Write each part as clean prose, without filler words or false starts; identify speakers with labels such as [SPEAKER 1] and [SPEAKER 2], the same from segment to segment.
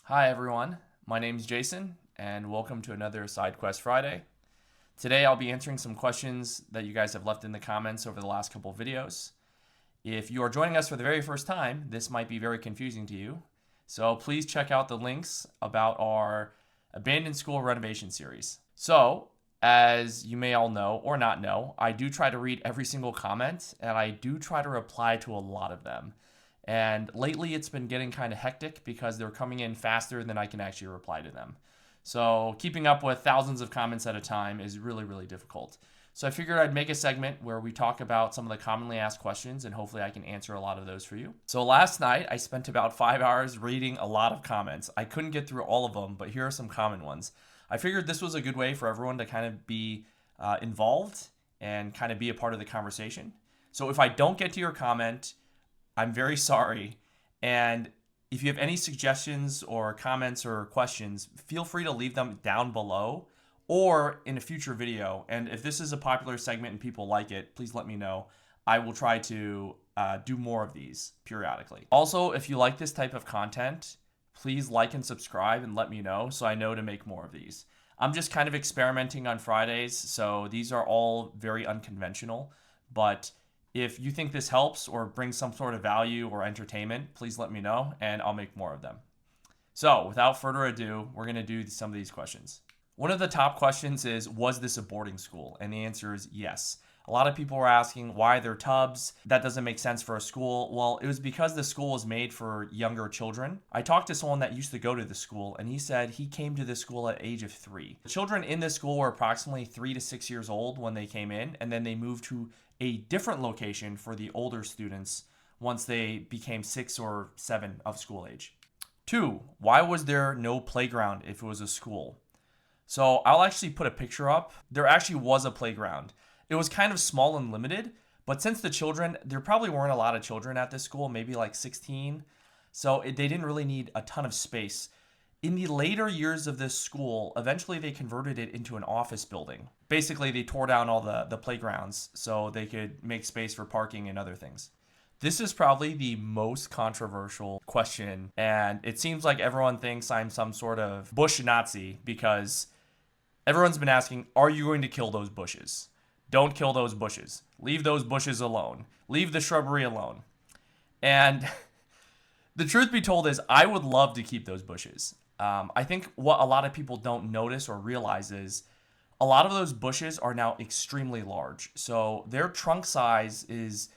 [SPEAKER 1] Hi everyone, my name is Jason and welcome to another Side Quest Friday. Today I'll be answering some questions that you guys have left in the comments over the last couple of videos. If you are joining us for the very first time, this might be very confusing to you. So please check out the links about our Abandoned School Renovation series. So, as you may all know or not know, I do try to read every single comment and I do try to reply to a lot of them. And lately it's been getting kind of hectic because they're coming in faster than I can actually reply to them. So keeping up with thousands of comments at a time is really, really difficult. So I figured I'd make a segment where we talk about some of the commonly asked questions and hopefully I can answer a lot of those for you. So last night I spent about 5 hours reading a lot of comments. I couldn't get through all of them, but here are some common ones. I figured this was a good way for everyone to kind of be involved and kind of be a part of the conversation. So if I don't get to your comment, I'm very sorry. And if you have any suggestions or comments or questions, feel free to leave them down below or in a future video. And if this is a popular segment and people like it, please let me know. I will try to do more of these periodically. Also, if you like this type of content, please like and subscribe and let me know so I know to make more of these. I'm just kind of experimenting on Fridays, so these are all very unconventional, but if you think this helps or brings some sort of value or entertainment, please let me know and I'll make more of them. So without further ado, we're going to do some of these questions. One of the top questions is, was this a boarding school? And the answer is yes. A lot of people were asking why there are tubs. That doesn't make sense for a school. Well, it was because the school was made for younger children. I talked to someone that used to go to the school and he said he came to this school at age of 3. The children in this school were approximately 3 to 6 years old when they came in, and then they moved to a different location for the older students once they became 6 or 7 of school age. 2, why was there no playground if it was a school? So I'll actually put a picture up. There actually was a playground. It was kind of small and limited, but since there probably weren't a lot of children at this school, maybe like 16, so they didn't really need a ton of space. In the later years of this school, eventually they converted it into an office building. Basically, they tore down all the playgrounds so they could make space for parking and other things. This is probably the most controversial question, and it seems like everyone thinks I'm some sort of bush Nazi because everyone's been asking, are you going to kill those bushes? Don't kill those bushes. Leave those bushes alone. Leave the shrubbery alone. And the truth be told is I would love to keep those bushes. I think what a lot of people don't notice or realize is a lot of those bushes are now extremely large. So their trunk size is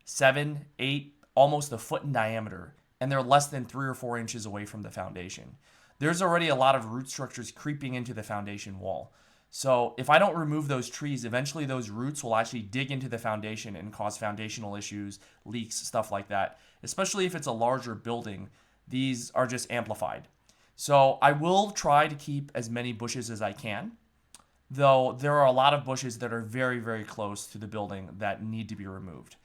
[SPEAKER 1] 7, 8, almost a foot in diameter, and they're less than 3 or 4 inches away from the foundation. There's already a lot of root structures creeping into the foundation wall. So if I don't remove those trees, eventually those roots will actually dig into the foundation and cause foundational issues, leaks, stuff like that. Especially if it's a larger building, these are just amplified. So I will try to keep as many bushes as I can, though there are a lot of bushes that are very, very close to the building that need to be removed.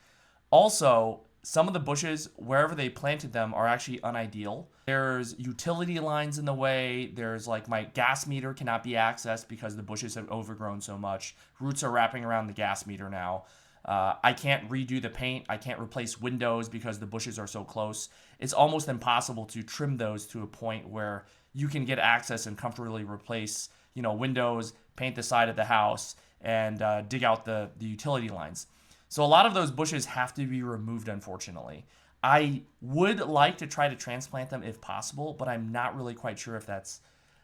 [SPEAKER 1] Also, some of the bushes, wherever they planted them, are actually unideal. There's utility lines in the way. There's like my gas meter cannot be accessed because the bushes have overgrown so much. Roots are wrapping around the gas meter now. I can't redo the paint. I can't replace windows because the bushes are so close. It's almost impossible to trim those to a point where you can get access and comfortably replace, windows, paint the side of the house, and dig out the utility lines. So a lot of those bushes have to be removed, unfortunately. I would like to try to transplant them if possible, but I'm not really quite sure if that's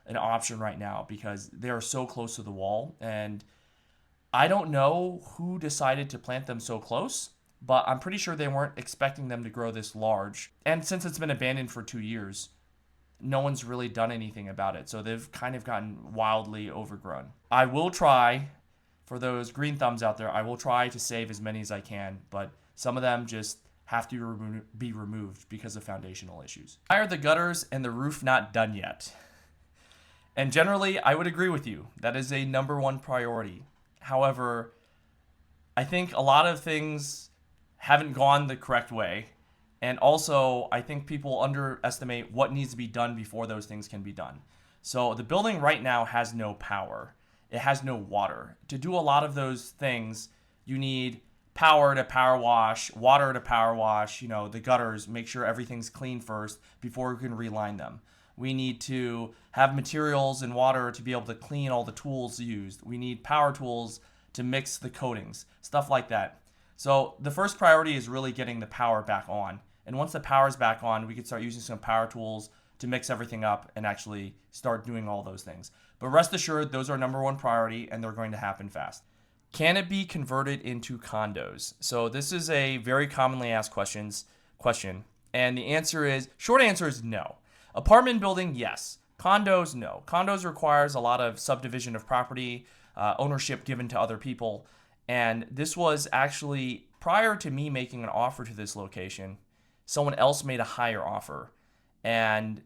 [SPEAKER 1] an option right now because they are so close to the wall. And I don't know who decided to plant them so close, but I'm pretty sure they weren't expecting them to grow this large. And since it's been abandoned for 2 years, no one's really done anything about it. So they've kind of gotten wildly overgrown. I will try. For those green thumbs out there, I will try to save as many as I can, but some of them just have to be removed because of foundational issues. Why are the gutters and the roof not done yet? And generally, I would agree with you. That is a number one priority. However, I think a lot of things haven't gone the correct way. And also, I think people underestimate what needs to be done before those things can be done. So the building right now has no power. It has no water. To do a lot of those things, you need power to power wash, water to power wash, the gutters, make sure everything's clean first before you can reline them. We need to have materials and water to be able to clean all the tools used. We need power tools to mix the coatings, stuff like that. So the first priority is really getting the power back on. And once the power is back on, we can start using some power tools to mix everything up and actually start doing all those things. But rest assured, those are number one priority and they're going to happen fast. Can it be converted into condos? So this is a very commonly asked question. And the short answer is no. Apartment building, yes. Condos, no. Condos requires a lot of subdivision of property, ownership given to other people. And this was actually, prior to me making an offer to this location, someone else made a higher offer. And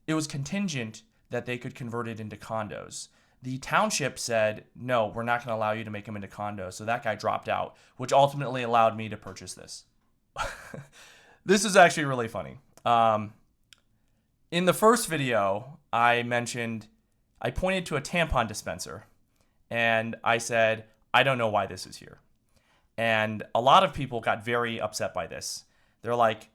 [SPEAKER 1] it was contingent that they could convert it into condos. The township said, no, we're not going to allow you to make them into condos. So that guy dropped out, which ultimately allowed me to purchase this. This is actually really funny. In the first video, I pointed to a tampon dispenser and I said, I don't know why this is here. And a lot of people got very upset by this. They're like,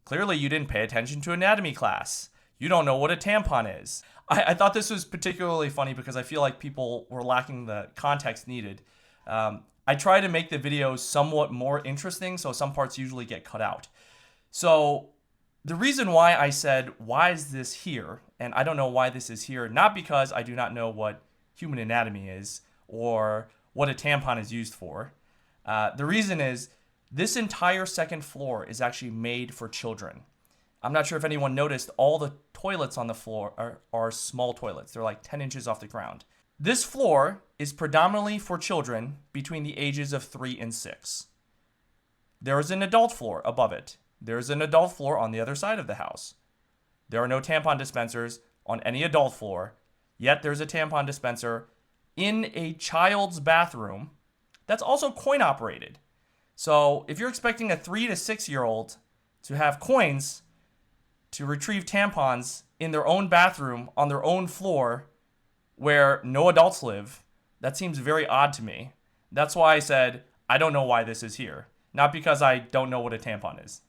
[SPEAKER 1] clearly you didn't pay attention to anatomy class. You don't know what a tampon is. I thought this was particularly funny because I feel like people were lacking the context needed. I try to make the videos somewhat more interesting, so some parts usually get cut out. So the reason why I said, why is this here? And I don't know why this is here, not because I do not know what human anatomy is or what a tampon is used for. The reason is this entire second floor is actually made for children. I'm not sure if anyone noticed, all the toilets on the floor are small toilets. They're like 10 inches off the ground. This floor is predominantly for children between the ages of 3 and 6. There is an adult floor above it. There is an adult floor on the other side of the house. There are no tampon dispensers on any adult floor, yet there's a tampon dispenser in a child's bathroom that's also coin operated. So if you're expecting a 3 to 6-year-old to have coins to retrieve tampons in their own bathroom on their own floor where no adults live, that seems very odd to me. That's why I said, I don't know why this is here. Not because I don't know what a tampon is.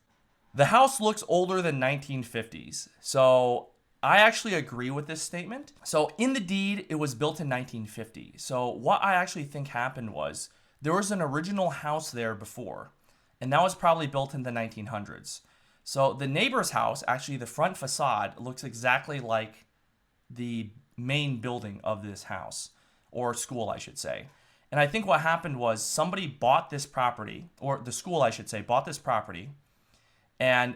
[SPEAKER 1] The house looks older than 1950s. So I actually agree with this statement. So in the deed, it was built in 1950. So what I actually think happened was there was an original house there before, and that was probably built in the 1900s. So the neighbor's house, actually the front facade, looks exactly like the main building of this house, or school, I should say. And I think what happened was somebody bought this property, or the school, I should say, bought this property and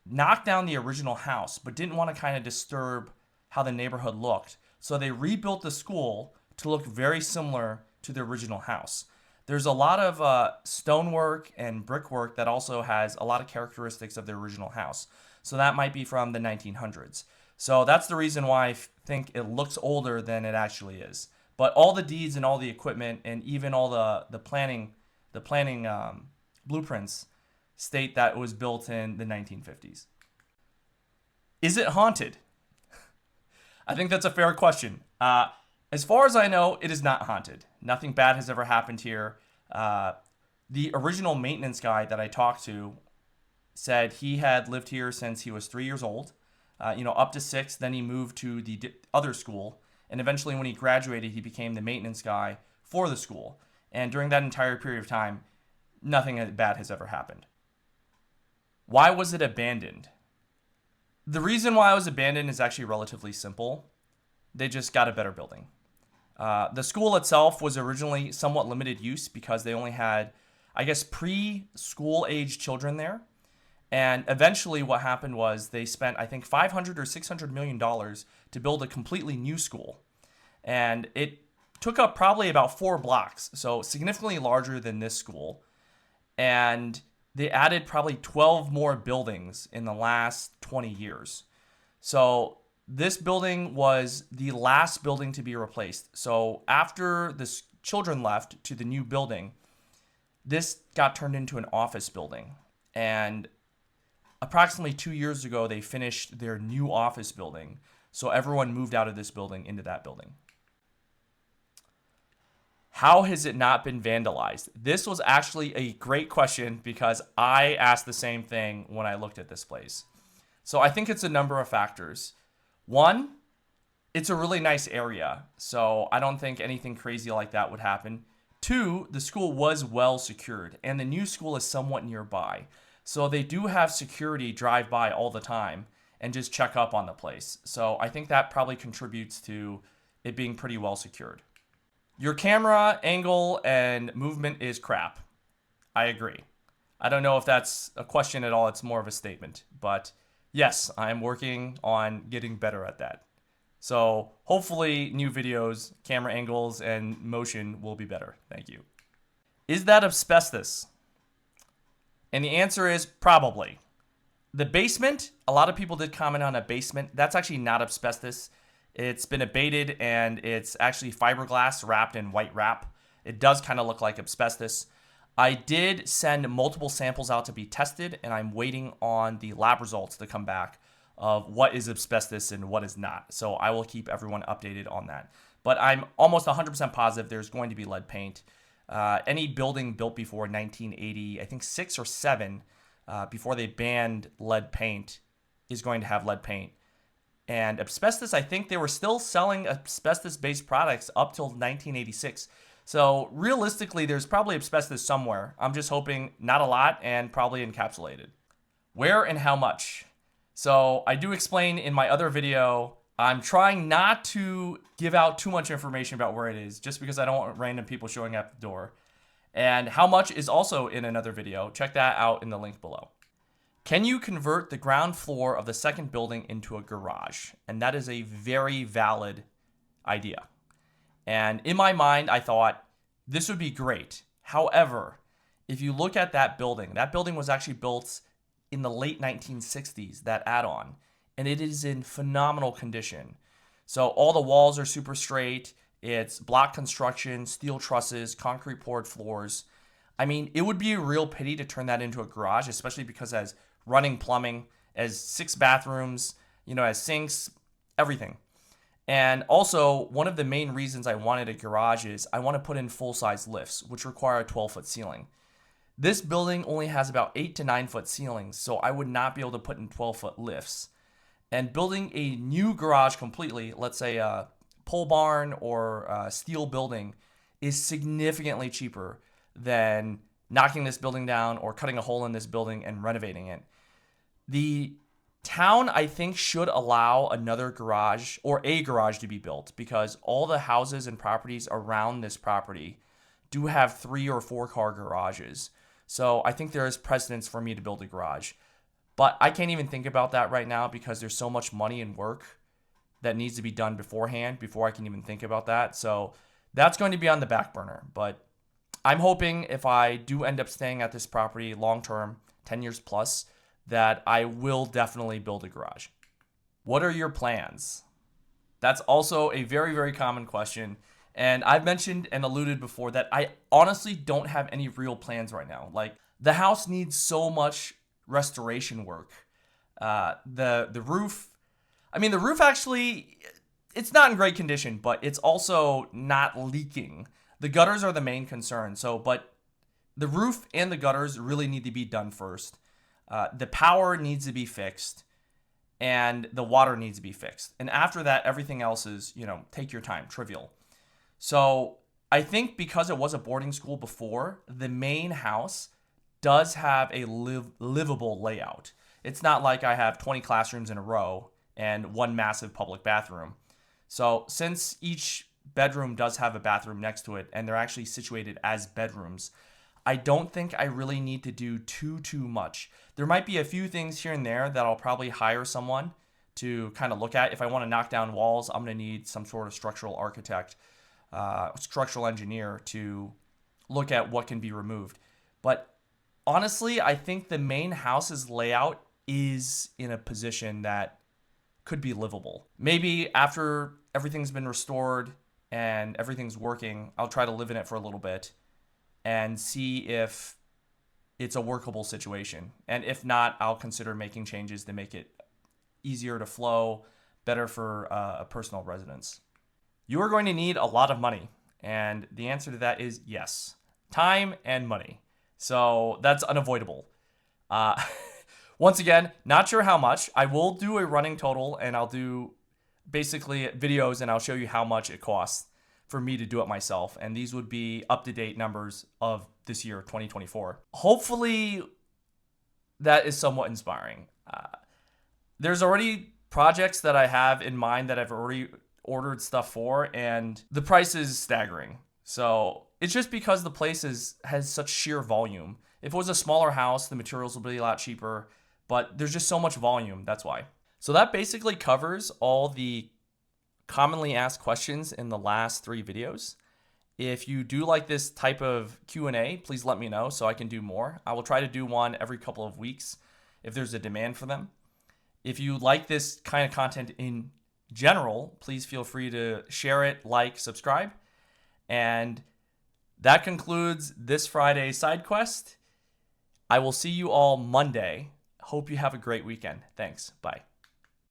[SPEAKER 1] knocked down the original house, but didn't want to kind of disturb how the neighborhood looked. So they rebuilt the school to look very similar to the original house. There's a lot of stonework and brickwork that also has a lot of characteristics of the original house. So that might be from the 1900s. So that's the reason why I think it looks older than it actually is. But all the deeds and all the equipment and even all the planning blueprints state that it was built in the 1950s. Is it haunted? I think that's a fair question. As far as I know, it is not haunted. Nothing bad has ever happened here. The original maintenance guy that I talked to said he had lived here since he was 3 years old, up to 6. Then he moved to the other school. And eventually when he graduated, he became the maintenance guy for the school. And during that entire period of time, nothing bad has ever happened. Why was it abandoned? The reason why it was abandoned is actually relatively simple. They just got a better building. The school itself was originally somewhat limited use because they only had, I guess, preschool age children there. And eventually what happened was they spent, I think, $500 or $600 million to build a completely new school. And it took up probably about 4 blocks, so significantly larger than this school. And they added probably 12 more buildings in the last 20 years. So this building was the last building to be replaced. So after the children left to the new building, this got turned into an office building. And approximately 2 years ago, they finished their new office building. So everyone moved out of this building into that building. How has it not been vandalized? This was actually a great question because I asked the same thing when I looked at this place. So I think it's a number of factors. One, it's a really nice area, so I don't think anything crazy like that would happen. Two, the school was well secured, and the new school is somewhat nearby. So they do have security drive by all the time and just check up on the place. So I think that probably contributes to it being pretty well secured. Your camera angle and movement is crap. I agree. I don't know if that's a question at all. It's more of a statement. But yes, I'm working on getting better at that. So hopefully new videos, camera angles, and motion will be better. Thank you. Is that asbestos? And the answer is probably. The basement, a lot of people did comment on a basement. That's actually not asbestos. It's been abated and it's actually fiberglass wrapped in white wrap. It does kind of look like asbestos. I did send multiple samples out to be tested, and I'm waiting on the lab results to come back of what is asbestos and what is not. So I will keep everyone updated on that. But I'm almost 100% positive there's going to be lead paint. Any building built before 1980, I think 6 or 7, before they banned lead paint, is going to have lead paint. And asbestos, I think they were still selling asbestos-based products up till 1986. So realistically, there's probably asbestos somewhere. I'm just hoping not a lot and probably encapsulated. Where and how much? So I do explain in my other video, I'm trying not to give out too much information about where it is, just because I don't want random people showing up at the door. And how much is also in another video. Check that out in the link below. Can you convert the ground floor of the second building into a garage? And that is a very valid idea. And in my mind, I thought this would be great. However, if you look at that building was actually built in the late 1960s, that add-on, and it is in phenomenal condition. So all the walls are super straight. It's block construction, steel trusses, concrete poured floors. I mean, it would be a real pity to turn that into a garage, especially because it has running plumbing, as 6 bathrooms, as sinks, everything. And also, one of the main reasons I wanted a garage is I want to put in full-size lifts, which require a 12-foot ceiling. This building only has about 8 to 9 foot ceilings, so I would not be able to put in 12-foot lifts. And building a new garage completely, let's say a pole barn or a steel building, is significantly cheaper than knocking this building down or cutting a hole in this building and renovating it. The town, I think, should allow another garage or a garage to be built, because all the houses and properties around this property do have 3 or 4 car garages. So I think there is precedence for me to build a garage. But I can't even think about that right now because there's so much money and work that needs to be done beforehand before I can even think about that. So that's going to be on the back burner. But I'm hoping if I do end up staying at this property long term, 10 years plus, that I will definitely build a garage. What are your plans? That's also a very, very common question. And I've mentioned and alluded before that I honestly don't have any real plans right now. Like, the house needs so much restoration work. The roof, the roof actually, it's not in great condition, but it's also not leaking. The gutters are the main concern. But the roof and the gutters really need to be done first. The power needs to be fixed, and the water needs to be fixed. And after that, everything else is, take your time, trivial. So I think because it was a boarding school before, the main house does have a livable layout. It's not like I have 20 classrooms in a row and one massive public bathroom. So since each bedroom does have a bathroom next to it, and they're actually situated as bedrooms, I don't think I really need to do too much. There might be a few things here and there that I'll probably hire someone to kind of look at. If I want to knock down walls, I'm going to need some sort of structural architect, structural engineer to look at what can be removed. But honestly, I think the main house's layout is in a position that could be livable. Maybe after everything's been restored and everything's working, I'll try to live in it for a little bit and see if it's a workable situation. And if not, I'll consider making changes to make it easier to flow, better for a personal residence. You are going to need a lot of money. And the answer to that is yes. Time and money. So that's unavoidable. Once again, not sure how much. I will do a running total, and I'll do basically videos and I'll show you how much it costs for me to do it myself. And these would be up-to-date numbers of this year, 2024. Hopefully that is somewhat inspiring. There's already projects that I have in mind that I've already ordered stuff for, and the price is staggering. So it's just because the place has such sheer volume. If it was a smaller house, the materials would be a lot cheaper, but there's just so much volume, that's why. So that basically covers all the commonly asked questions in the last 3 videos. If you do like this type of Q&A, please let me know so I can do more. I will try to do one every couple of weeks if there's a demand for them. If you like this kind of content in general, please feel free to share it, like, subscribe. And that concludes this Friday's side quest. I will see you all Monday. Hope you have a great weekend. Thanks. Bye.